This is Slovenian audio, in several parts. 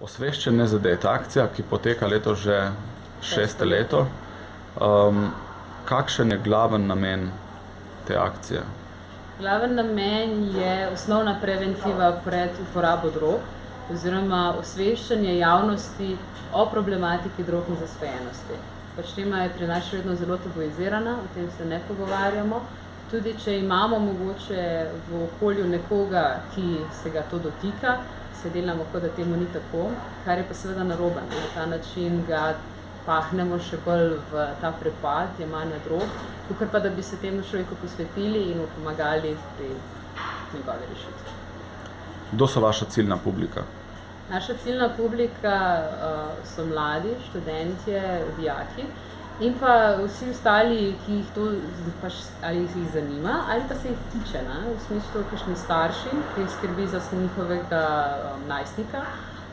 Osveščanje za diet akcija, ki poteka leto že 6. leto. Kakšen je glaven namen te akcije? Glaven namen je osnovna preventiva pred uporabo drog oziroma osveščanje javnosti o problematiki drog in zasvojenosti. Tema je pri nas še vedno zelo tabuizirana, o tem se ne pogovarjamo. Tudi če imamo mogoče v okolju nekoga, ki se ga to dotika, se delamo, kot da temu ni tako, kar je pa seveda narobe. Na ta način ga pahnemo še bolj v ta prepad jemanja drog, kakor pa da bi se temu človeku posvetili in mu pomagali pri njegovi rešitvi. Kdo so vaša ciljna publika? Naša ciljna publika so mladi, študentje, dijaki in pa vsi ostali, ki jih to ali jih zanima, ali pa se jih tiče, v smislu kakšni starši, ki skrbi za njihovega najstnika,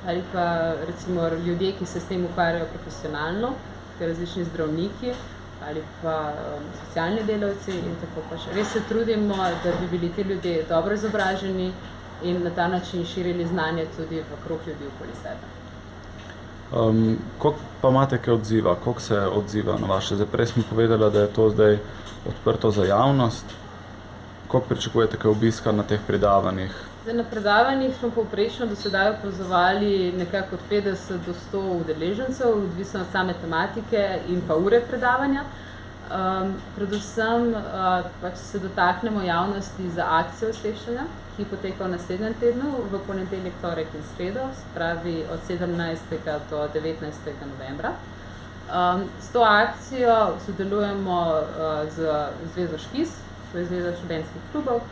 ali pa recimo ljudje, ki se s tem ukvarjajo profesionalno, različni zdravniki, ali pa socialni delavci in tako pa še. Res se trudimo, da bi bili ti ljudje dobro izobraženi in na ta način širili znanje tudi v krog ljudi okoli sebe. Koliko pa imate kaj odziva? Koliko se odziva na vaše? Prej smo povedala, da je to zdaj odprto za javnost. Koliko pričakujete kaj obiska na teh predavanjih? Na predavanjih smo povprečno do sedaj opazovali nekako od 50 do 100 udeležencev, odvisno od same tematike in pa ure predavanja. Predvsem se dotaknemo javnosti za akcijo osveščanja, ki poteka v naslednjem tednu, v ponedeljek, torek in sredo, se pravi od 17. do 19. novembra. S to akcijo sodelujemo z Zvezo Škis, to je Zveza študentskih klubov,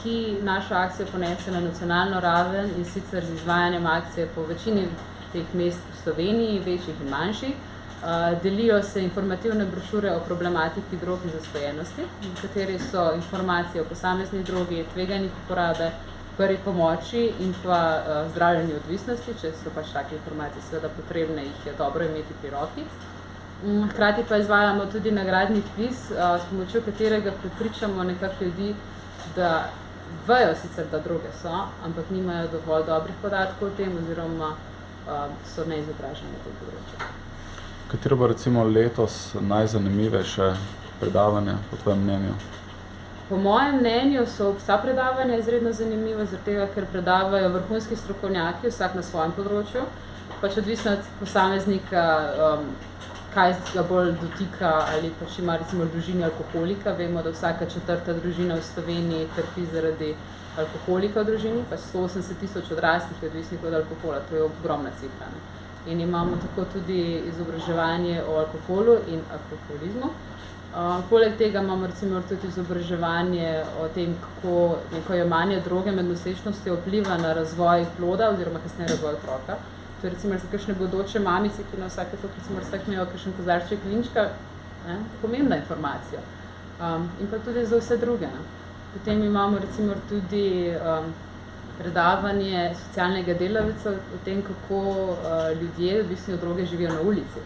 ki našo akcijo ponese na nacionalno raven in sicer z izvajanjem akcije po večini teh mest v Sloveniji, večjih in manjših. Delijo se informativne brošure o problematiki drog in zasvojenosti, v kateri so informacije o posamezni drogi, tveganjih uporabe, prvi pomoči in pa zdravljenju odvisnosti, če so take informacije seveda potrebne, jih je dobro imeti pri roki. Hkrati pa izvajamo tudi nagradni kviz, s pomočjo katerega prepričamo nekako ljudi, da vejo sicer, da droge so, ampak nimajo dovolj dobrih podatkov o tem oziroma so neizobraženi na tem področju. Katero bo recimo letos najzanimivejše predavanje po tvojem mnenju? Po mojem mnenju so vsa predavanja izredno zanimiva, zaradi tega, ker predavajo vrhunski strokovnjaki, vsak na svojem področju, odvisno od posameznika, kaj ga bolj dotika ali ima recimo družini alkoholika. Vemo, da vsaka 4. družina v Sloveniji trpi zaradi alkoholika v družini, 180,000 odraslih je odvisnih od alkohola, to je ogromna cifra. In imamo tako tudi izobraževanje o alkoholu in alkoholizmu. Poleg tega imamo recimo tudi izobraževanje o tem, kako neko jemanje droge med nosečnostjo vpliva na razvoj ploda oziroma kasneje razvoj otroka. To je recimo za kakšne bodoče mamice, ki na vsake to recimo imajo kakšen kozarček linčka, pomembna informacija. In pa tudi za vse druge. Potem imamo recimo tudi predavanje socialnega delavca o tem, kako ljudje odvisni od droge živijo na ulici,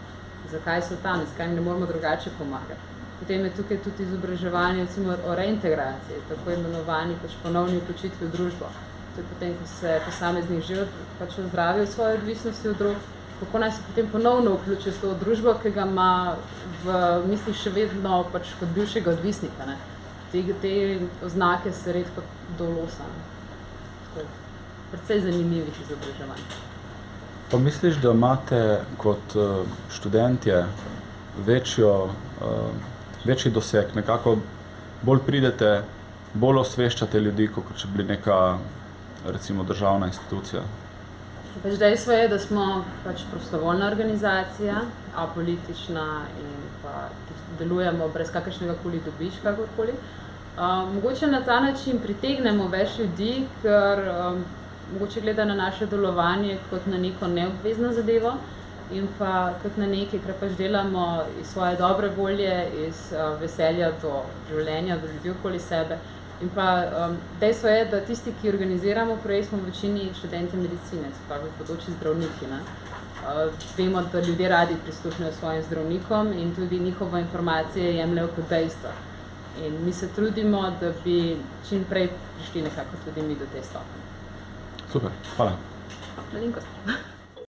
zakaj so tam, zakaj jim ne moramo drugače pomagati. Potem je tukaj tudi izobraževanje recimo o reintegraciji, tako imenovani ponovni vključitvi v družbo. To je potem, ko se posameznik že ozdravi od svoje odvisnosti od drog, kako naj se potem ponovno vključi v to družbo, ki ga ima v mislih še vedno kot bivšega odvisnika. Te oznake se redko dolosa. Predvsej zanimivih izobraževanj. Pa misliš, da imate kot študentje večji doseg, nekako bolj pridete, bolj osveščate ljudi, kot če bili neka recimo državna institucija? Dejstvo je, da smo prostovoljna organizacija, apolitična in pa delujemo brez kakršnega koli dobička, kakorkoli. Mogoče na ta način pritegnemo več ljudi, ker mogoče gleda na naše delovanje kot na neko neobvezno zadevo in pa kot na nekaj, kar delamo iz svoje dobre volje, iz veselja do življenja, do ljudi okoli sebe. In pa dejstvo je, da tisti, ki organiziramo projekt, smo v večini študenti medicine, se pravi bodoči zdravniki. Vemo, da ljudje radi prisluhnejo svojim zdravnikom in tudi njihovo informacije jemljejo kot dejstva. In mi se trudimo, da bi čim prej prišli nekako tudi mi do te stopnje. Super, hvala. Malenkost.